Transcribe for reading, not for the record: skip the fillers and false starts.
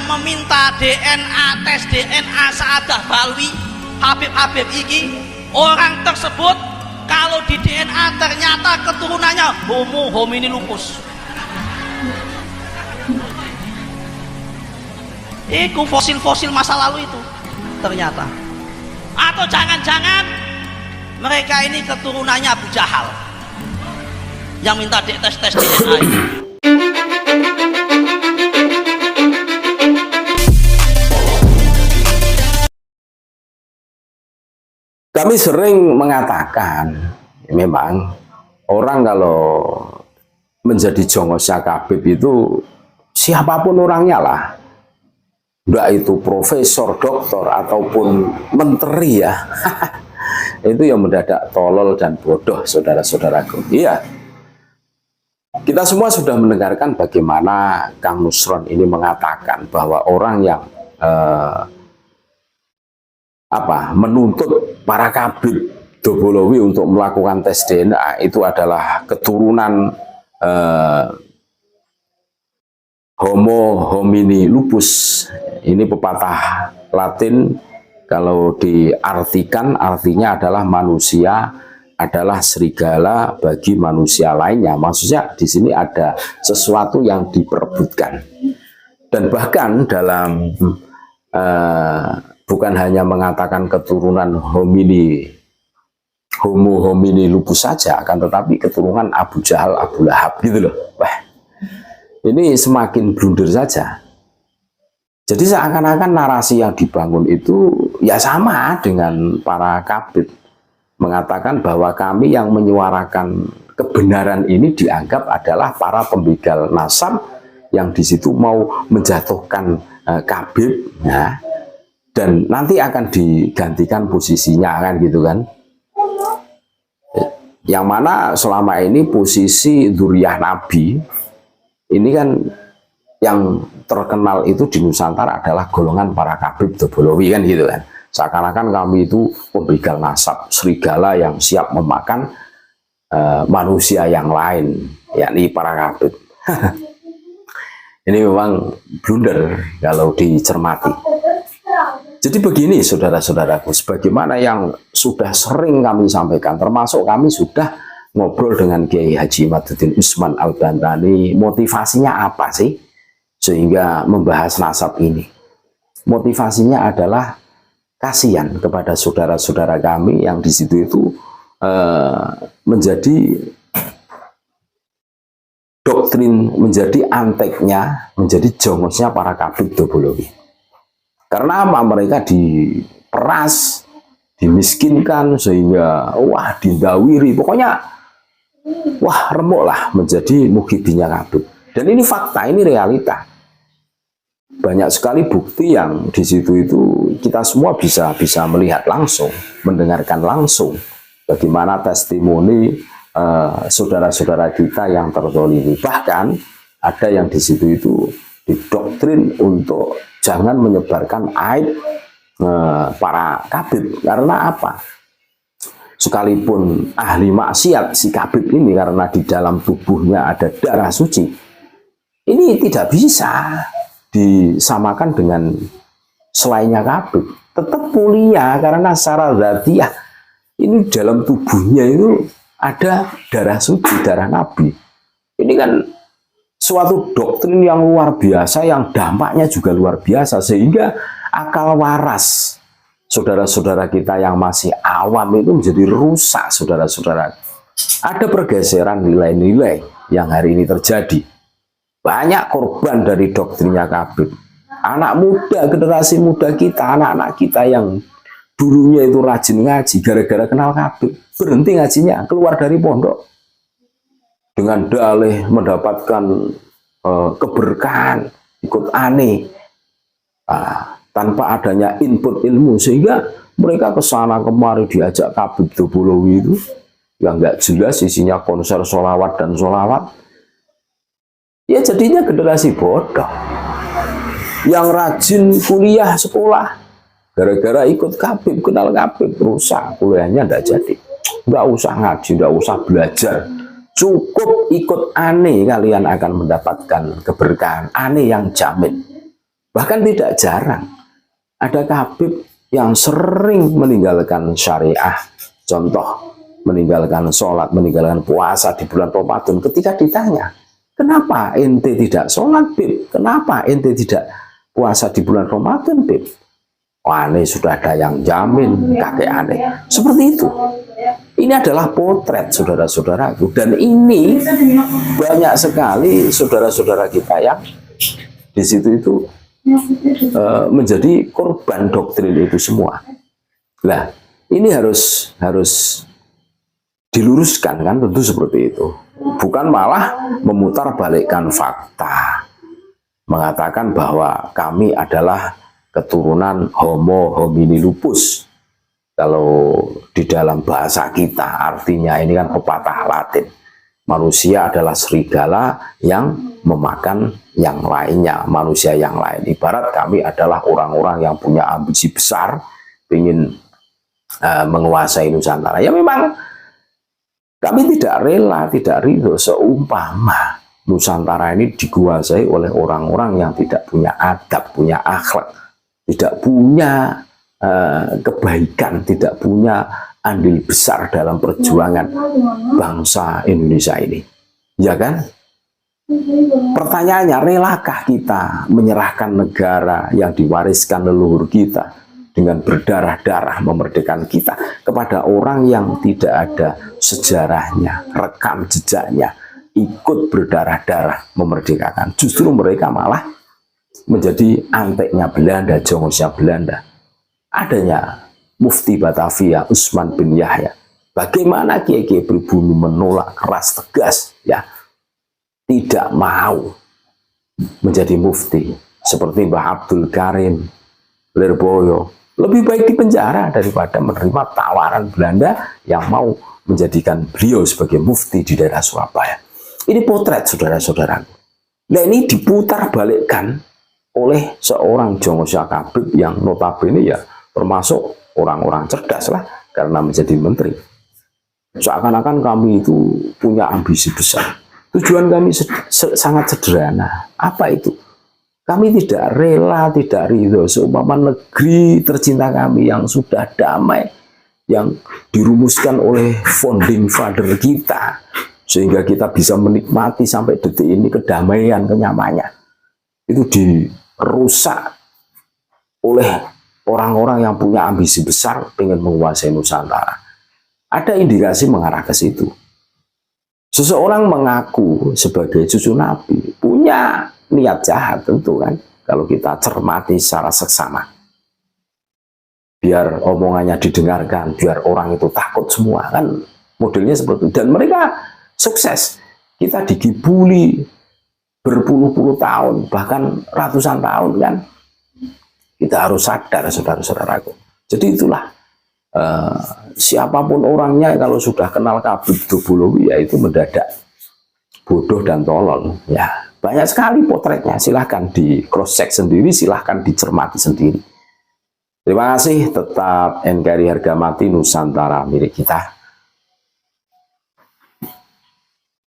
meminta DNA, tes DNA Saadah Balwi, Habib-Habib iki, orang tersebut kalau di DNA ternyata keturunannya Homo homini lupus. Itu fosil-fosil masa lalu itu ternyata. Atau jangan-jangan mereka ini keturunannya Abu Jahal yang minta tes DNA ini. Kami sering mengatakan, memang orang kalau menjadi jongosnya Habib itu siapapun orangnya lah, enggak itu profesor, doktor ataupun menteri ya, itu yang mendadak tolol dan bodoh, saudara-saudaraku. Iya, kita semua sudah mendengarkan bagaimana Kang Nusron ini mengatakan bahwa orang yang menuntut para Habib Dobolowi untuk melakukan tes DNA itu adalah keturunan Homo homini lupus. Ini pepatah Latin, kalau diartikan artinya adalah manusia adalah serigala bagi manusia lainnya. Maksudnya di sini ada sesuatu yang diperebutkan. Dan bahkan dalam bukan hanya mengatakan keturunan Homo homini lupus saja, akan tetapi keturunan Abu Jahal, Abu Lahab gitu loh. Wah, ini semakin blunder saja. Jadi seakan-akan narasi yang dibangun itu ya sama dengan para Habib, mengatakan bahwa kami yang menyuarakan kebenaran ini dianggap adalah para pembegal nasab yang di situ mau menjatuhkan Habib, nah, dan nanti akan digantikan posisinya kan gitu kan. Yang mana selama ini posisi dzurriyyah Nabi ini kan yang terkenal itu di Nusantara adalah golongan para Habib Dobolowi kan gitu kan. Seakan-akan kami itu pembegal nasab, serigala yang siap memakan manusia yang lain, yakni para Habib. Ini memang blunder kalau dicermati. Jadi begini saudara-saudaraku, sebagaimana yang sudah sering kami sampaikan, termasuk kami sudah ngobrol dengan Kiai Haji Imaduddin Usman Al-Bantani, motivasinya apa sih sehingga membahas nasab ini? Motivasinya adalah kasihan kepada saudara-saudara kami yang di situ itu menjadi doktrin, menjadi anteknya, menjadi jongosnya para Habib Dobolowi. Karena apa? Mereka diperas, dimiskinkan, sehingga wah didawiri, pokoknya wah remuk lah menjadi muhibinya Habib. Dan ini fakta, ini realita. Banyak sekali bukti yang di situ itu kita semua bisa melihat langsung, mendengarkan langsung bagaimana testimoni saudara-saudara kita yang terzalimi. Bahkan ada yang di situ itu didoktrin untuk jangan menyebarkan aib para Habib. Karena apa? Sekalipun ahli maksiat si Habib ini, karena di dalam tubuhnya ada darah suci, ini tidak bisa disamakan dengan selainnya Habib. Tetap mulia karena secara dzatiyah ini dalam tubuhnya itu ada darah suci, darah Nabi. Ini kan suatu doktrin yang luar biasa, yang dampaknya juga luar biasa, sehingga akal waras saudara-saudara kita yang masih awam itu menjadi rusak, saudara-saudara. Ada pergeseran nilai-nilai yang hari ini terjadi. Banyak korban dari doktrinnya Habib. Anak muda, generasi muda kita, anak-anak kita yang dulunya itu rajin ngaji, gara-gara kenal Habib, berhenti ngajinya, keluar dari pondok. Dengan dalih mendapatkan keberkahan, ikut aneh, tanpa adanya input ilmu, sehingga mereka kesana kemari diajak Habib Dobolowi itu yang nggak jelas, isinya konser sholawat dan sholawat. Ya jadinya generasi bodoh yang rajin kuliah sekolah, gara-gara ikut Habib, kenal Habib, rusak kuliahnya, nggak jadi. Nggak usah ngaji, nggak usah belajar, cukup ikut aneh, kalian akan mendapatkan keberkahan. Aneh yang jamin. Bahkan tidak jarang ada Habib yang sering meninggalkan syariah, contoh meninggalkan sholat, meninggalkan puasa di bulan Ramadan. Ketika ditanya, kenapa ente tidak sholat, Bib? Kenapa ente tidak puasa di bulan Ramadan, Bib? Wah, ini sudah ada yang jamin, kakek aneh. Seperti itu. Ini adalah potret saudara-saudaraku. Dan ini banyak sekali saudara-saudara kita yang di situ itu menjadi korban doktrin itu semua. Nah, ini harus diluruskan kan, tentu seperti itu. Bukan malah memutarbalikkan fakta, mengatakan bahwa kami adalah keturunan Homo homini lupus. Kalau di dalam bahasa kita artinya ini kan pepatah Latin. Manusia adalah serigala yang memakan yang lainnya, manusia yang lain. Ibarat kami adalah orang-orang yang punya ambisi besar, ingin menguasai Nusantara. Ya memang kami tidak rela, tidak ridho seumpama Nusantara ini dikuasai oleh orang-orang yang tidak punya adab, punya akhlak, tidak punya kebaikan, tidak punya andil besar dalam perjuangan bangsa Indonesia ini. Ya kan? Pertanyaannya, relakah kita menyerahkan negara yang diwariskan leluhur kita dengan berdarah-darah memerdekakan kita kepada orang yang tidak ada sejarahnya, rekam jejaknya, ikut berdarah-darah memerdekakan? Justru mereka malah menjadi anteknya Belanda, jongosnya Belanda. Adanya Mufti Batavia Usman bin Yahya, bagaimana kiai-kiai pribumi menolak keras tegas, ya, tidak mau menjadi mufti seperti Mbah Abdul Karim Lirboyo. Lebih baik di penjara daripada menerima tawaran Belanda yang mau menjadikan beliau sebagai mufti di daerah Surabaya. Ini potret saudara-saudaraku. Nah, ini diputar balikkan oleh seorang Jongosya Habib yang notabene ya termasuk orang-orang cerdas lah karena menjadi menteri. Seakan-akan kami itu punya ambisi besar. Tujuan kami sangat sederhana. Apa itu? Kami tidak rela, tidak ridho seumpama negeri tercinta kami yang sudah damai, yang dirumuskan oleh founding father kita, sehingga kita bisa menikmati sampai detik ini kedamaian, kenyamanan, itu dirusak oleh orang-orang yang punya ambisi besar pengen menguasai Nusantara. Ada indikasi mengarah ke situ. Seseorang mengaku sebagai cucu Nabi punya niat jahat tentu kan, kalau kita cermati secara seksama. Biar omongannya didengarkan, biar orang itu takut semua kan, modelnya seperti itu. Dan mereka sukses. Kita digibuli berpuluh-puluh tahun, bahkan ratusan tahun kan. Kita harus sadar saudara-saudaraku. Jadi itulah siapapun orangnya kalau sudah kenal Habib Dobolowi ya itu mendadak bodoh dan tolol. Ya banyak sekali potretnya. Silahkan di cross check sendiri, silahkan dicermati sendiri. Terima kasih. Tetap NKRI harga mati, Nusantara milik kita.